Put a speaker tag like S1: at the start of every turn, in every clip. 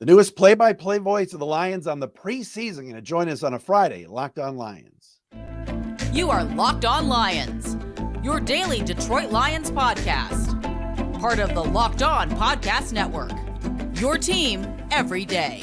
S1: The newest play-by-play voice of the Lions on the preseason, going to join us on a Friday, Locked On Lions.
S2: You are Locked On Lions, your daily Detroit Lions podcast. Part of the Locked On Podcast Network, your team every day.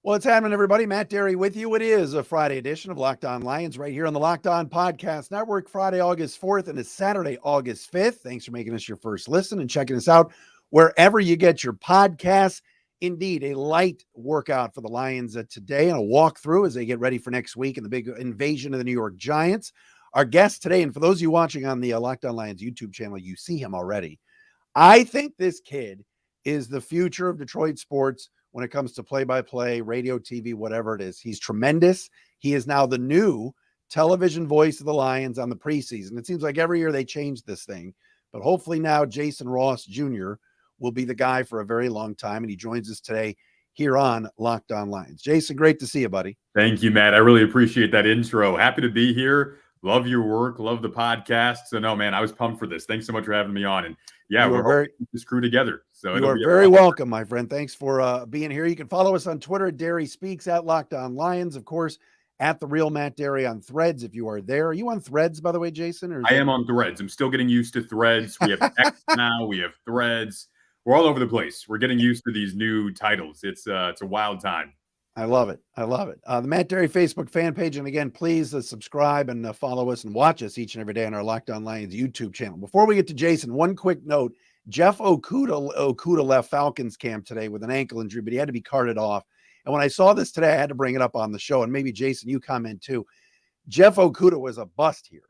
S1: What's happening, everybody? Matt Derry with you. It is a Friday edition of Locked On Lions right here on the Locked On Podcast Network, Friday, August 4th, and it's Saturday, August 5th. Thanks for making us your first listen and checking us out wherever you get your podcasts. Indeed, a light workout for the Lions today and a walkthrough as they get ready for next week and the big invasion of the New York Giants. Our guest today, and for those of you watching on the Locked On Lions YouTube channel, you see him already. I think this kid is the future of Detroit sports when it comes to play-by-play, radio, TV, whatever it is. He's tremendous. He is now the new television voice of the Lions on the preseason. It seems like every year they change this thing, but hopefully now Jason Ross Jr. will be the guy for a very long time, and he joins us today here on Locked On Lions. Jason, great to see you, buddy.
S3: Thank you, Matt. I really appreciate that intro. Happy to be here. Love your work. Love the podcast. So, no, man, I was pumped for this. Thanks so much for having me on. And yeah, we're very this crew together. So
S1: you are very welcome, my friend. Thanks for being here. You can follow us on Twitter at Derry Speaks, at Locked On Lions, of course, at The Real Matt Derry on Threads if you are there. Are you on Threads, by the way, Jason? Or
S3: I am on Threads. I'm still getting used to Threads. We have X now. We have Threads. We're all over the place. We're getting used to these new titles. It's a wild time.
S1: I love it. I love it. The Matt Derry Facebook fan page. And again, please subscribe and follow us and watch us each and every day on our Locked On Lions YouTube channel. Before we get to Jason, one quick note. Jeff Okudah left Falcons camp today with an ankle injury, but he had to be carted off. And when I saw this today, I had to bring it up on the show. And maybe, Jason, you comment too. Jeff Okudah was a bust here.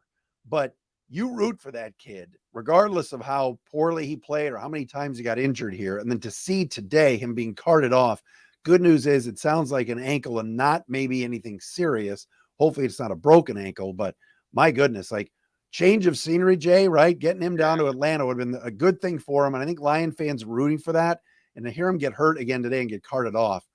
S1: But you root for that kid, regardless of how poorly he played or how many times he got injured here. And then to see today him being carted off, good news is it sounds like an ankle and not maybe anything serious. Hopefully it's not a broken ankle, but my goodness, like change of scenery, Jay, right? Getting him down to Atlanta would have been a good thing for him. And I think Lion fans are rooting for that. And to hear him get hurt again today and get carted off,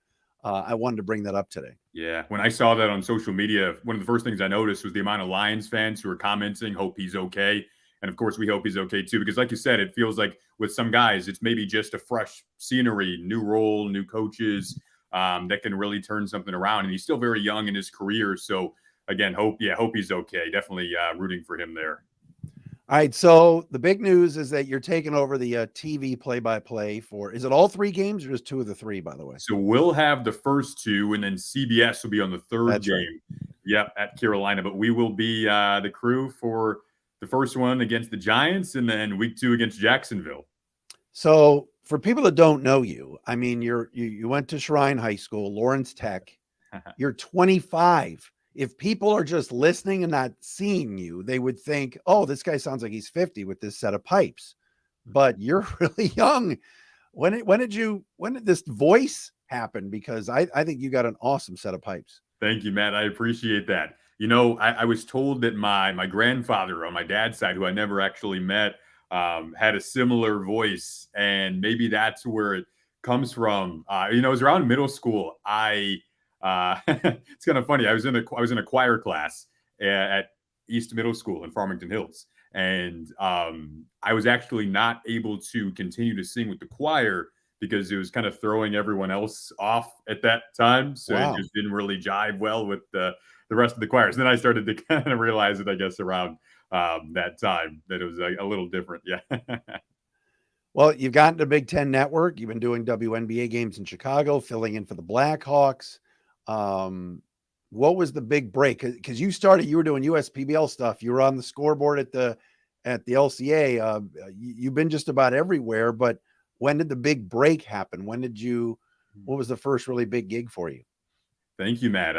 S1: I wanted to bring that up today.
S3: Yeah. When I saw that on social media, one of the first things I noticed was the amount of Lions fans who are commenting, hope he's okay. And of course, we hope he's okay too, because like you said, it feels like with some guys, it's maybe just a fresh scenery, new role, new coaches that can really turn something around. And he's still very young in his career. So again, hope he's okay. Definitely rooting for him there.
S1: All right. So the big news is that you're taking over the TV play-by-play for, is it all three games or just two of the three, by the way?
S3: So we'll have the first two, and then CBS will be on the third
S1: That's
S3: game.
S1: Right.
S3: Yep, at Carolina. But we will be the crew for the first one against the Giants, and then week 2 against Jacksonville.
S1: So for people that don't know you, I mean, you went to Shrine High School, Lawrence Tech. You're 25. If people are just listening and not seeing you, they would think, oh, this guy sounds like he's 50 with this set of pipes. But you're really young. When did this voice happen? Because I think you got an awesome set of pipes.
S3: Thank you, Matt. I appreciate that. You know, I was told that my grandfather on my dad's side, who I never actually met, had a similar voice, and maybe that's where it comes from. It was around middle school. It's kind of funny. I was in a choir class at East Middle School in Farmington Hills, and I was actually not able to continue to sing with the choir because it was kind of throwing everyone else off at that time. So
S1: Wow.
S3: It just didn't really jive well with the rest of the choirs. And then I started to kind of realize it, I guess, around that time that it was a little different. Yeah.
S1: Well, you've gotten to Big Ten Network. You've been doing WNBA games in Chicago, filling in for the Blackhawks. What was the big break? Because you were doing USPBL stuff. You were on the scoreboard at the LCA. You've been just about everywhere. But when did the big break happen? What was the first really big gig for you?
S3: Thank you, Matt.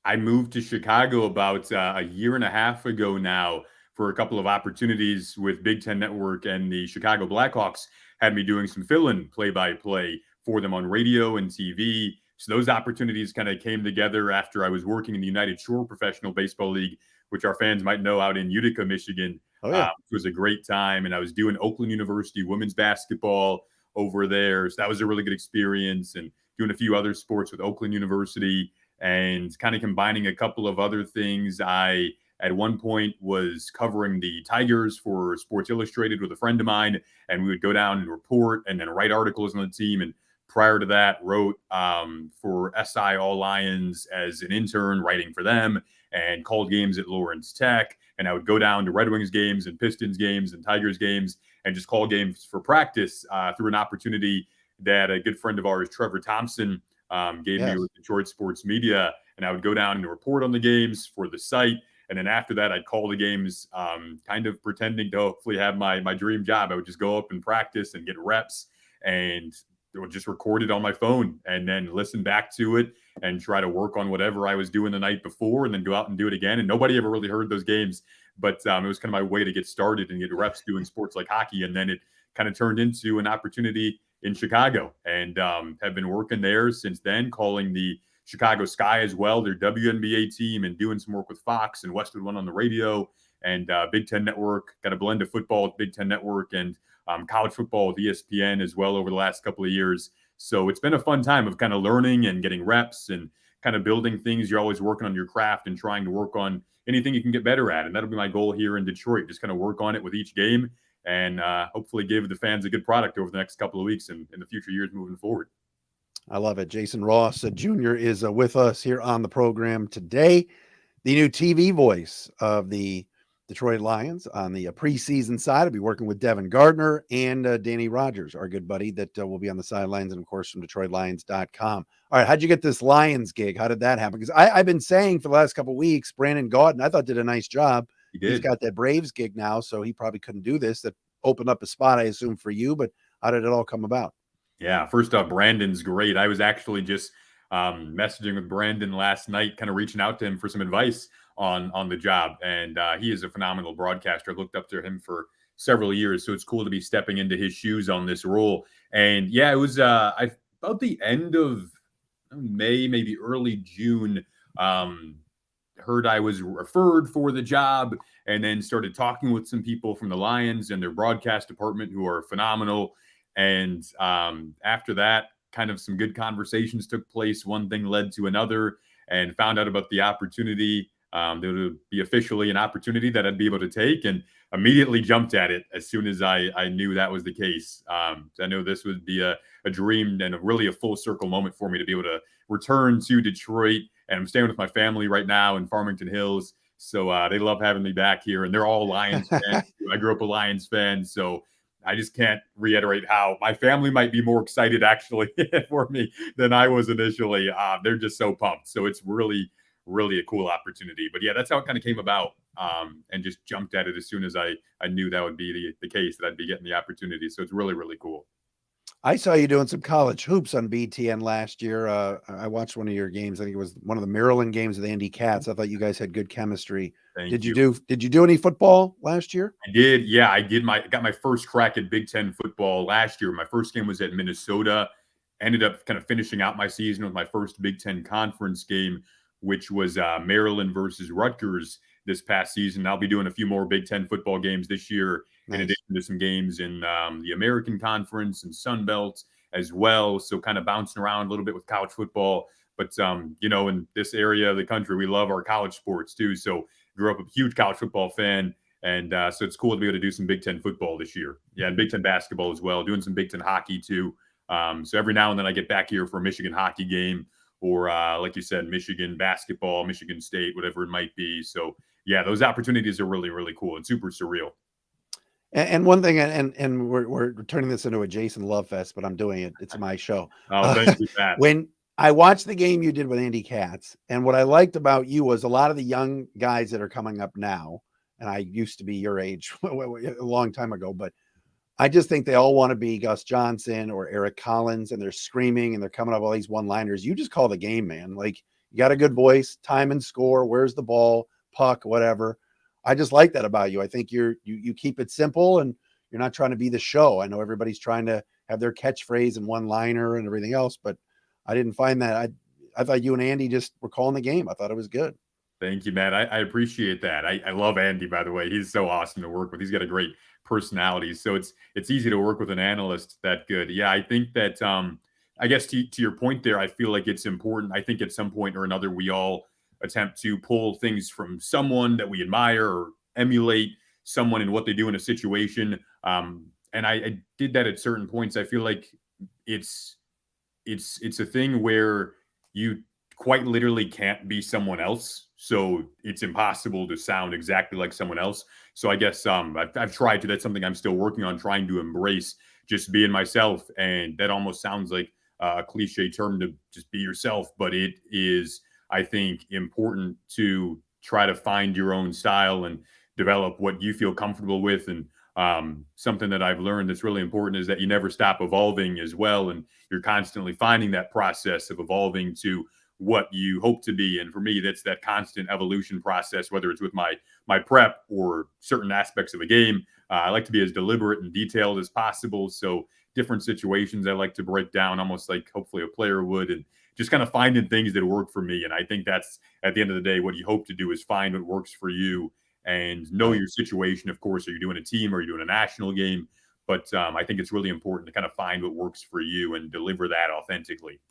S3: I moved to Chicago about a year and a half ago now for a couple of opportunities with Big Ten Network, and the Chicago Blackhawks had me doing some fill-in play-by-play for them on radio and TV. So those opportunities kind of came together after I was working in the United Shore Professional Baseball League, which our fans might know out in Utica, Michigan.
S1: Oh, yeah.
S3: It was a great time. And I was doing Oakland University women's basketball over there. So that was a really good experience, and doing a few other sports with Oakland University and kind of combining a couple of other things. I at one point was covering the Tigers for Sports Illustrated with a friend of mine, and we would go down and report and then write articles on the team. And prior to that, wrote for SI All Lions as an intern, writing for them, and called games at Lawrence Tech. And I would go down to Red Wings games and Pistons games and Tigers games and just call games for practice through an opportunity that a good friend of ours, Trevor Thompson, gave me with Detroit Sports Media. And I would go down and report on the games for the site. And then after that, I'd call the games, kind of pretending to hopefully have my dream job. I would just go up and practice and get reps, and would just record it on my phone and then listen back to it and try to work on whatever I was doing the night before, and then go out and do it again. And nobody ever really heard those games, but it was kind of my way to get started and get reps doing sports like hockey. And then it kind of turned into an opportunity in Chicago, and have been working there since then, calling the Chicago Sky as well, their WNBA team, and doing some work with Fox and Westwood One on the radio, and Big Ten Network. Got a blend of football with Big Ten Network and college football with ESPN as well over the last couple of years. So it's been a fun time of kind of learning and getting reps and kind of building things. You're always working on your craft and trying to work on anything you can get better at. And that'll be my goal here in Detroit, just kind of work on it with each game, and hopefully give the fans a good product over the next couple of weeks and in the future years moving forward.
S1: I love it. Jason Ross Jr. is with us here on the program today, the new TV voice of the Detroit Lions on the preseason side. I'll be working with Devin Gardner and Danny Rogers, our good buddy that will be on the sidelines, and of course from DetroitLions.com. All right, how'd you get this Lions gig? How did that happen? Because I've been saying for the last couple of weeks, Brandon Gaudin, I thought did a nice job. He's got that Braves gig now, so he probably couldn't do this. That opened up a spot, I assume, for you. But how did it all come about?
S3: Yeah, first off, Brandon's great. I was actually just messaging with Brandon last night, kind of reaching out to him for some advice on the job. And he is a phenomenal broadcaster. I've looked up to him for several years, so it's cool to be stepping into his shoes on this role. And yeah, it was about the end of May, maybe early June. Heard I was referred for the job, and then started talking with some people from the Lions and their broadcast department who are phenomenal. And after that, kind of some good conversations took place. One thing led to another, and found out about the opportunity. There would be officially an opportunity that I'd be able to take, and immediately jumped at it as soon as I knew that was the case. I know this would be a dream and really a full circle moment for me to be able to return to Detroit. And I'm staying with my family right now in Farmington Hills. So they love having me back here, and they're all Lions fans. I grew up a Lions fan, so I just can't reiterate how my family might be more excited actually for me than I was initially. They're just so pumped. So it's really, really a cool opportunity. But yeah, that's how it kind of came about, and just jumped at it as soon as I knew that would be the case, that I'd be getting the opportunity. So it's really, really cool.
S1: I saw you doing some college hoops on BTN last year. I watched one of your games. I think it was one of the Maryland games with Andy Katz. I thought you guys had good chemistry. Did you do any football last year?
S3: I did. Yeah, I did. Got my first crack at Big Ten football last year. My first game was at Minnesota. Ended up kind of finishing out my season with my first Big Ten conference game, which was Maryland versus Rutgers this past season. I'll be doing a few more Big Ten football games this year, in addition to some games in the American Conference and Sun Belt as well. So kind of bouncing around a little bit with college football. But, in this area of the country, we love our college sports too. So grew up a huge college football fan. And so it's cool to be able to do some Big Ten football this year. Yeah, and Big Ten basketball as well, doing some Big Ten hockey too. So every now and then I get back here for a Michigan hockey game, or like you said, Michigan basketball, Michigan State, whatever it might be. So yeah, those opportunities are really, really cool and super surreal.
S1: And one thing, and we're turning this into a Jason Love Fest, but I'm doing it. It's my show.
S3: Oh, thank you, Pat.
S1: When I watched the game you did with Andy Katz, and what I liked about you was a lot of the young guys that are coming up now, and I used to be your age a long time ago, but I just think they all want to be Gus Johnson or Eric Collins, and they're screaming and they're coming up with all these one-liners. You just call the game, man. Like, you got a good voice, time and score, where's the ball, puck, whatever. I just like that about you. I think you keep it simple, and you're not trying to be the show. I know everybody's trying to have their catchphrase and one-liner and everything else, but I didn't find that. I thought you and Andy just were calling the game. I thought it was good.
S3: Thank you, Matt. I appreciate that. I love Andy, by the way. He's so awesome to work with. He's got a great personality. So it's easy to work with an analyst that good. Yeah, I think that I guess to your point there, I feel like it's important. I think at some point or another, we all attempt to pull things from someone that we admire or emulate someone and what they do in a situation. And I did that at certain points. I feel like it's it's a thing where you quite literally can't be someone else. So it's impossible to sound exactly like someone else. So I guess I've tried to. That's something I'm still working on, trying to embrace just being myself. And that almost sounds like a cliche term to just be yourself, but it is, I think, important to try to find your own style and develop what you feel comfortable with. And something that I've learned that's really important is that you never stop evolving as well. And you're constantly finding that process of evolving to what you hope to be. And for me, that's that constant evolution process, whether it's with my prep or certain aspects of a game. I like to be as deliberate and detailed as possible. So different situations I like to break down almost like hopefully a player would, and just kind of finding things that work for me. And I think that's at the end of the day, what you hope to do is find what works for you and know your situation. Of course, are you doing a team or are you doing a national game? But I think it's really important to kind of find what works for you and deliver that authentically.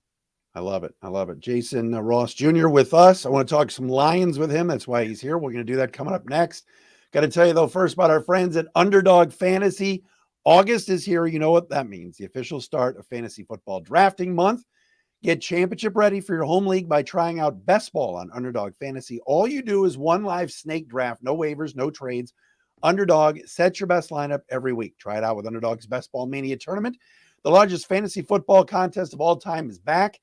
S1: I love it. I love it. Jason Ross Jr. with us. I want to talk some Lions with him. That's why he's here. We're going to do that coming up next. Got to tell you, though, first about our friends at Underdog Fantasy. August is here. You know what that means. The official start of fantasy football drafting month. Get championship ready for your home league by trying out Best Ball on Underdog Fantasy. All you do is one live snake draft, no waivers, no trades. Underdog sets your best lineup every week. Try it out with Underdog's Best Ball Mania Tournament. The largest fantasy football contest of all time is back,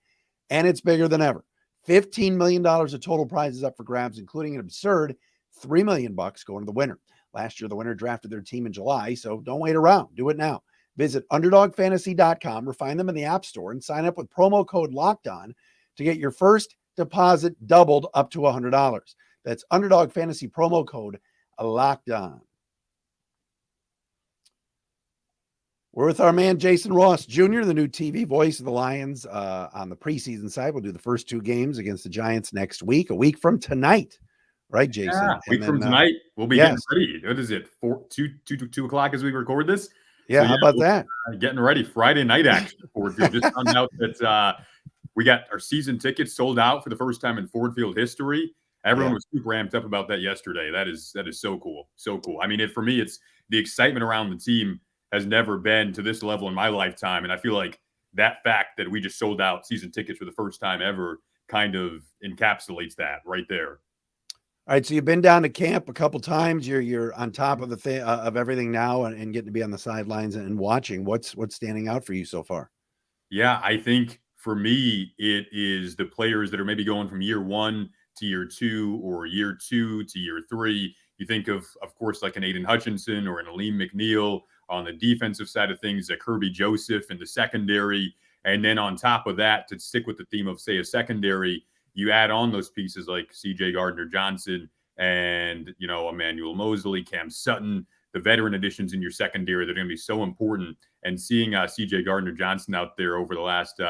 S1: and it's bigger than ever. $15 million of total prizes up for grabs, including an absurd $3 million going to the winner. Last year, the winner drafted their team in July, so don't wait around. Do it now. Visit UnderdogFantasy.com or find them in the App Store and sign up with promo code LOCKEDON to get your first deposit doubled up to $100. That's Underdog Fantasy promo code LOCKEDON. We're with our man, Jason Ross Jr., the new TV voice of the Lions on the preseason side. We'll do the first two games against the Giants next week, a week from tonight. Right, Jason?
S3: Yeah, week from tonight. We'll be getting ready. What is it? 2 o'clock as we record this?
S1: Yeah, so, how about that?
S3: Getting ready. Friday night action. Ford Field. Just found out that we got our season tickets sold out for the first time in Ford Field history. Everyone was super ramped up about that yesterday. That is so cool. So cool. I mean, for me, it's the excitement around the team has never been to this level in my lifetime. And I feel like that fact that we just sold out season tickets for the first time ever kind of encapsulates that right there.
S1: All right, so you've been down to camp a couple times. You're on top of the of everything now, and getting to be on the sidelines and watching. What's standing out for you so far?
S3: Yeah, I think for me, it is the players that are maybe going from year 1 to year 2 or year 2 to year 3. You think of course, like an Aiden Hutchinson or an Aleem McNeil on the defensive side of things, a Kirby Joseph in the secondary. And then on top of that, to stick with the theme of, say, a secondary, you add on those pieces like C.J. Gardner-Johnson and, Emmanuel Mosley, Cam Sutton, the veteran additions in your secondary that are going to be so important. And seeing C.J. Gardner-Johnson out there over the last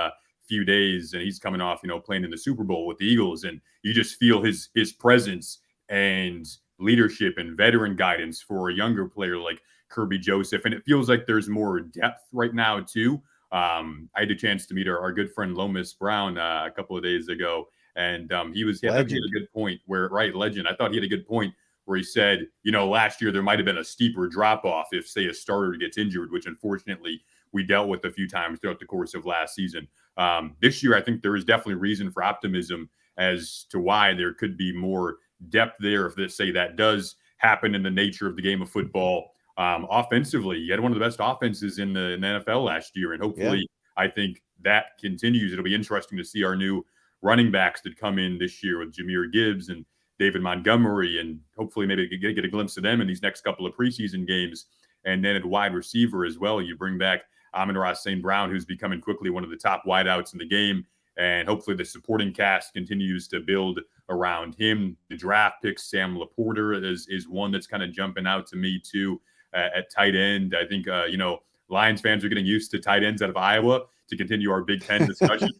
S3: few days, and he's coming off, playing in the Super Bowl with the Eagles, and you just feel his presence and leadership and veteran guidance for a younger player like Kirby Joseph. And it feels like there's more depth right now, too. I had a chance to meet our good friend Lomas Brown a couple of days ago. And he had a good point legend. I thought he had a good point where he said, last year there might have been a steeper drop off if, say, a starter gets injured, which unfortunately we dealt with a few times throughout the course of last season. This year, I think there is definitely reason for optimism as to why there could be more depth there if that does happen in the nature of the game of football. Offensively, you had one of the best offenses in the NFL last year, and hopefully I think that continues. It'll be interesting to see our new running backs that come in this year with Jahmyr Gibbs and David Montgomery, and hopefully maybe get a glimpse of them in these next couple of preseason games. And then at wide receiver as well, you bring back Amon-Ra St. Brown, who's becoming quickly one of the top wideouts in the game. And hopefully the supporting cast continues to build around him. The draft picks, Sam Laporta is one that's kind of jumping out to me too at tight end. I think, Lions fans are getting used to tight ends out of Iowa to continue our Big Ten discussion.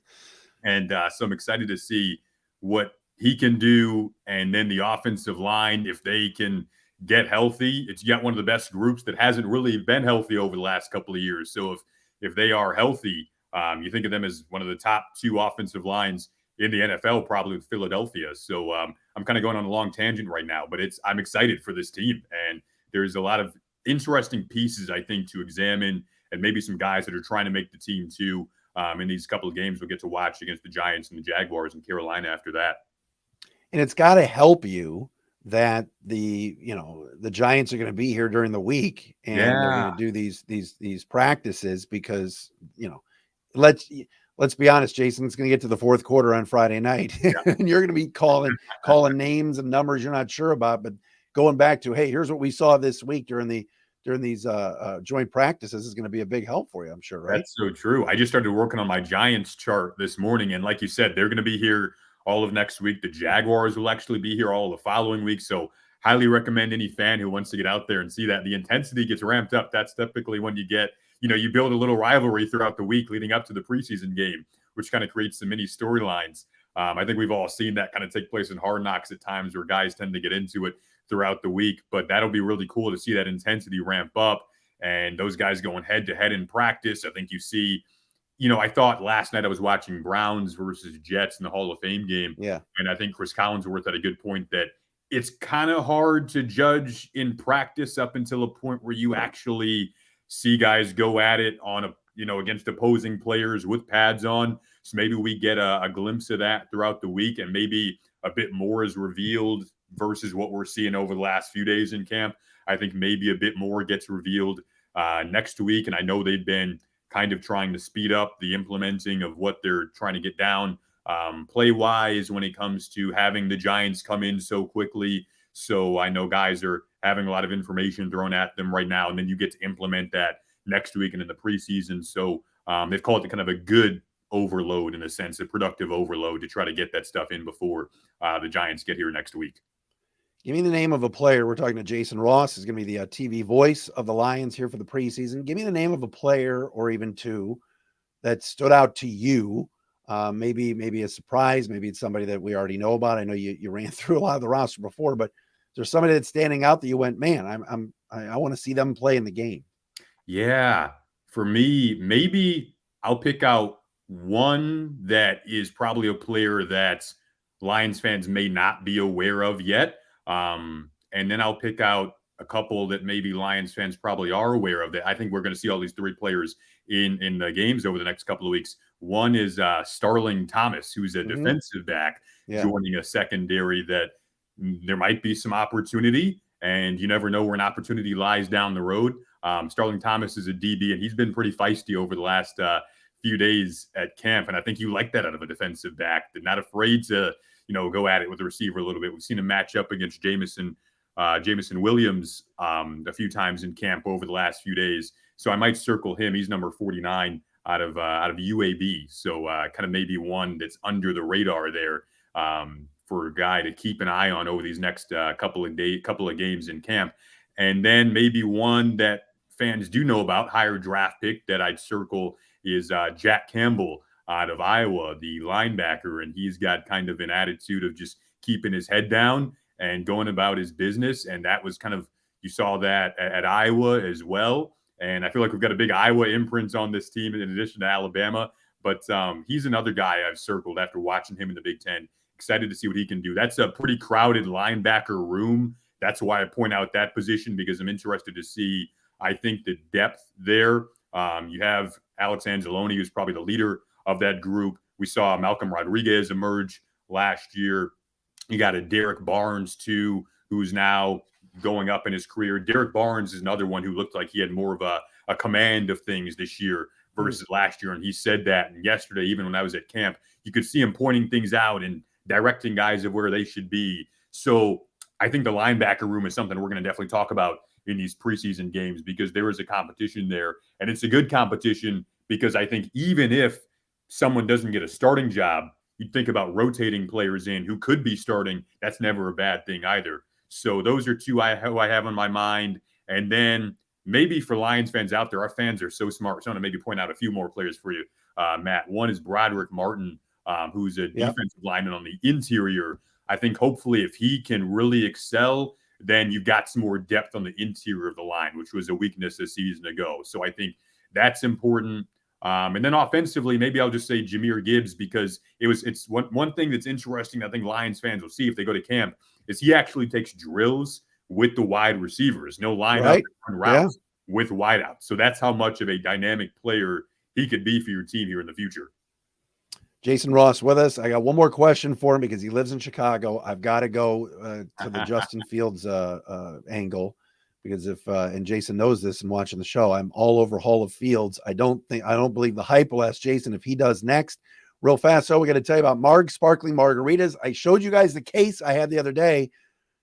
S3: And so I'm excited to see what he can do, and then the offensive line, if they can get healthy, it's got one of the best groups that hasn't really been healthy over the last couple of years. So if they are healthy, you think of them as one of the top 2 offensive lines in the NFL, probably with Philadelphia. So I'm kind of going on a long tangent right now, but I'm excited for this team, and there's a lot of interesting pieces, I think, to examine, and maybe some guys that are trying to make the team too. In these couple of games we'll get to watch against the Giants and the Jaguars and Carolina after that.
S1: And it's got to help you that the Giants are going to be here during the week, and they're going to do these practices, because let's be honest, Jason, it's going to get to the fourth quarter on Friday night, and you're going to be calling names and numbers you're not sure about. But going back to, hey, here's what we saw this week during these joint practices is going to be a big help for you, I'm sure, right?
S3: That's so true. I just started working on my Giants chart this morning, and like you said, they're going to be here all of next week. The Jaguars will actually be here all of the following week. So highly recommend any fan who wants to get out there and see that. The intensity gets ramped up. That's typically when you get, you build a little rivalry throughout the week leading up to the preseason game, which kind of creates some mini storylines. I think we've all seen that kind of take place in Hard Knocks at times, where guys tend to get into it throughout the week. But that'll be really cool to see that intensity ramp up and those guys going head to head in practice. I think you see, I thought last night I was watching Browns versus Jets in the Hall of Fame game.
S1: Yeah.
S3: And I think Chris Collinsworth had a good point that it's kind of hard to judge in practice up until a point where you actually see guys go at it on against opposing players with pads on. So maybe we get a glimpse of that throughout the week, and maybe a bit more is revealed versus what we're seeing over the last few days in camp. I think maybe a bit more gets revealed next week. And I know they've been kind of trying to speed up the implementing of what they're trying to get down play-wise when it comes to having the Giants come in so quickly. So I know guys are having a lot of information thrown at them right now, and then you get to implement that next week and in the preseason. So they've called it kind of a good overload, in a sense, a productive overload, to try to get that stuff in before the Giants get here next week.
S1: Give me the name of a player. We're talking to Jason Ross, who's going to be the TV voice of the Lions here for the preseason. Give me the name of a player, or even two, that stood out to you. Maybe a surprise. Maybe it's somebody that we already know about. I know you ran through a lot of the roster before, but there's somebody that's standing out that you went, man, I want to see them play in the game.
S3: Yeah, for me, maybe I'll pick out one that is probably a player that Lions fans may not be aware of yet. And then I'll pick out a couple that maybe Lions fans probably are aware of. That I think we're going to see all these 3 players in the games over the next couple of weeks. One is Starling Thomas, who's a defensive back, joining a secondary that there might be some opportunity, and you never know where an opportunity lies down the road. Starling Thomas is a DB, and he's been pretty feisty over the last few days at camp, and I think you like that out of a defensive back. They're not afraid to go at it with the receiver a little bit. We've seen him match up against Jameson Williams a few times in camp over the last few days. So I might circle him. He's number 49 out of UAB. So kind of maybe one that's under the radar there for a guy to keep an eye on over these next couple of games in camp. And then maybe one that fans do know about, higher draft pick, that I'd circle is Jack Campbell out of Iowa, the linebacker. And he's got kind of an attitude of just keeping his head down and going about his business. And that was kind of, you saw that at Iowa as well. And I feel like we've got a big Iowa imprint on this team in addition to Alabama. But he's another guy I've circled after watching him in the Big Ten. Excited to see what he can do. That's a pretty crowded linebacker room. That's why I point out that position, because I'm interested to see, I think, the depth there. You have Alex Anzalone, who's probably the leader of that group. We saw Malcolm Rodriguez emerge last year. You got a Derek Barnes, too, who's now going up in his career. Derek Barnes is another one who looked like he had more of a command of things this year versus last year. And he said that. And yesterday, even when I was at camp, you could see him pointing things out and directing guys of where they should be. So I think the linebacker room is something we're going to definitely talk about in these preseason games, because there is a competition there. And it's a good competition, because I think even if someone doesn't get a starting job, you think about rotating players in who could be starting. That's never a bad thing either. So those are two I have on my mind. And then maybe for Lions fans out there, our fans are so smart. So I'm going to maybe point out a few more players for you, Matt. One is Broderick Martin, who's a defensive lineman on the interior I think hopefully if he can really excel, then you've got some more depth on the interior of the line, which was a weakness a season ago. So I think that's important. And then offensively, maybe I'll just say Jahmyr Gibbs, because it's one thing that's interesting. I think Lions fans will see if they go to camp is he actually takes drills with the wide receivers, no lineup and routes with wideouts. So that's how much of a dynamic player he could be for your team here in the future.
S1: Jason Ross with us. I got one more question for him because he lives in Chicago. I've got to go to the Justin Fields angle, because and Jason knows this and watching the show, I'm all over Hall of Fields. I don't believe the hype. We'll ask Jason if he does next. Real fast, so we got to tell you about Marg's Sparkling Margaritas. I showed you guys the case I had the other day.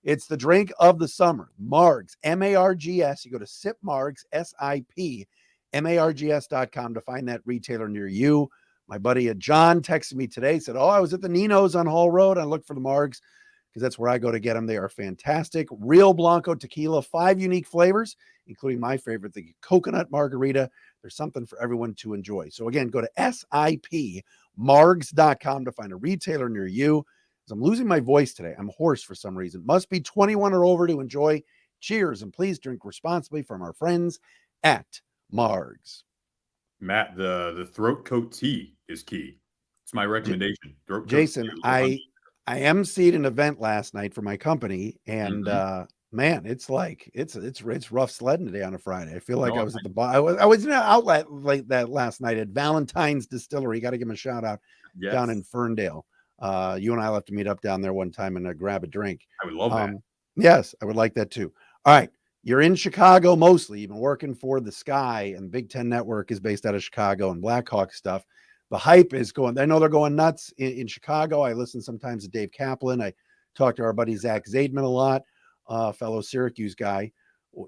S1: It's the drink of the summer. Marg's, M-A-R-G-S. You go to Sip Marg's, S-I-P, MARGS.com to find that retailer near you. My buddy John texted me today, said, I was at the Nino's on Hall Road. I looked for the Margs because that's where I go to get them. They are fantastic. Real Blanco tequila, 5 unique flavors, including my favorite, the coconut margarita. There's something for everyone to enjoy. So again, go to SIPMargs.com to find a retailer near you. I'm losing my voice today. I'm hoarse for some reason. Must be 21 or over to enjoy. Cheers, and please drink responsibly from our friends at Margs.
S3: Matt, the throat coat tea is key. It's my recommendation.
S1: Jason, I emceed an event last night for my company, and man, it's like it's rough sledding today on a Friday. I feel like I was at the bar. I was in an outlet like that last night at Valentine's Distillery. Got to give them a shout out down in Ferndale. You and I'll have to meet up down there one time and grab a drink.
S3: I would love that.
S1: Yes, I would like that too. All right. You're in Chicago mostly. You've been working for the Sky, and Big Ten Network is based out of Chicago and Blackhawk stuff. The hype is going. I know they're going nuts in Chicago. I listen sometimes to Dave Kaplan. I talk to our buddy Zach Zaidman a lot, fellow Syracuse guy.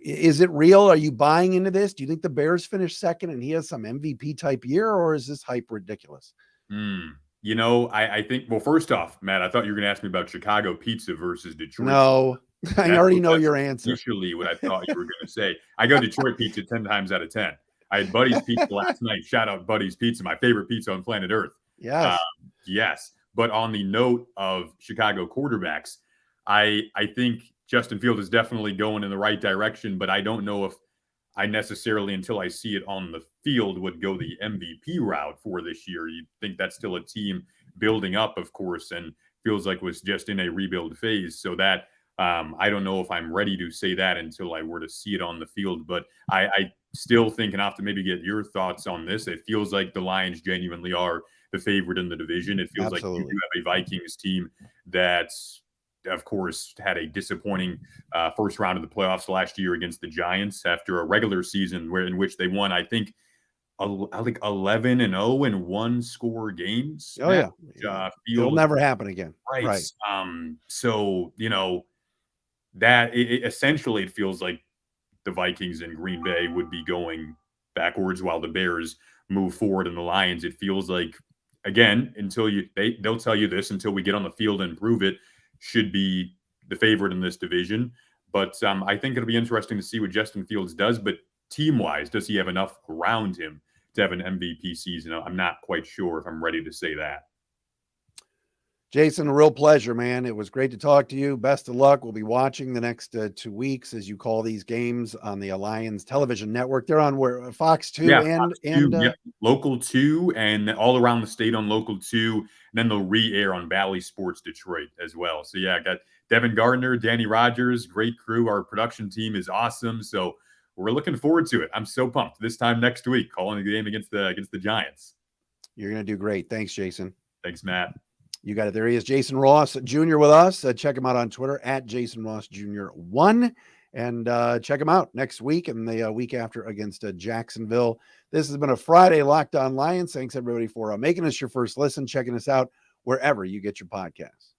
S1: Is it real? Are you buying into this? Do you think the Bears finish second and he has some MVP type year, or is this hype ridiculous?
S3: You know, I think, well, first off, Matt, I thought you were going to ask me about Chicago pizza versus Detroit.
S1: No, I already know your answer.
S3: Initially, what I thought you were going to say. I go Detroit pizza 10 times out of 10. I had Buddy's Pizza last night. Shout out Buddy's Pizza, my favorite pizza on planet Earth.
S1: Yes.
S3: Yes. But on the note of Chicago quarterbacks, I think Justin Fields is definitely going in the right direction, but I don't know if I necessarily, until I see it on the field, would go the MVP route for this year. You'd think that's still a team building up, of course, and feels like was just in a rebuild phase. So that I don't know if I'm ready to say that until I were to see it on the field. But I still think, and I have to maybe get your thoughts on this, it feels like the Lions genuinely are the favorite in the division. It feels like you do have a Vikings team that's, of course, had a disappointing first round of the playoffs last year against the Giants after a regular season in which they won, I think 11-0 in one score games.
S1: It'll never happen again.
S3: Right. So, you know, that essentially it feels like the Vikings and Green Bay would be going backwards while the Bears move forward, and the Lions, it feels like, again, until they'll tell you this until we get on the field and prove it, should be the favorite in this division. But I think it'll be interesting to see what Justin Fields does. But team-wise, does he have enough around him to have an MVP season? I'm not quite sure if I'm ready to say that.
S1: Jason, a real pleasure, man. It was great to talk to you. Best of luck. We'll be watching the next 2 weeks as you call these games on the Lions television network. They're on where Fox 2
S3: Local 2 and all around the state on Local 2. And then they'll re-air on Valley Sports Detroit as well. So yeah, I got Devin Gardner, Danny Rogers, great crew. Our production team is awesome. So we're looking forward to it. I'm so pumped. This time next week, calling the game against the Giants.
S1: You're going to do great. Thanks, Jason.
S3: Thanks, Matt.
S1: You got it. There he is, Jason Ross Jr. with us. Check him out on Twitter at Jason Ross Jr. 1. And check him out next week and the week after against Jacksonville. This has been a Friday Locked On Lions. Thanks, everybody, for making us your first listen, checking us out wherever you get your podcasts.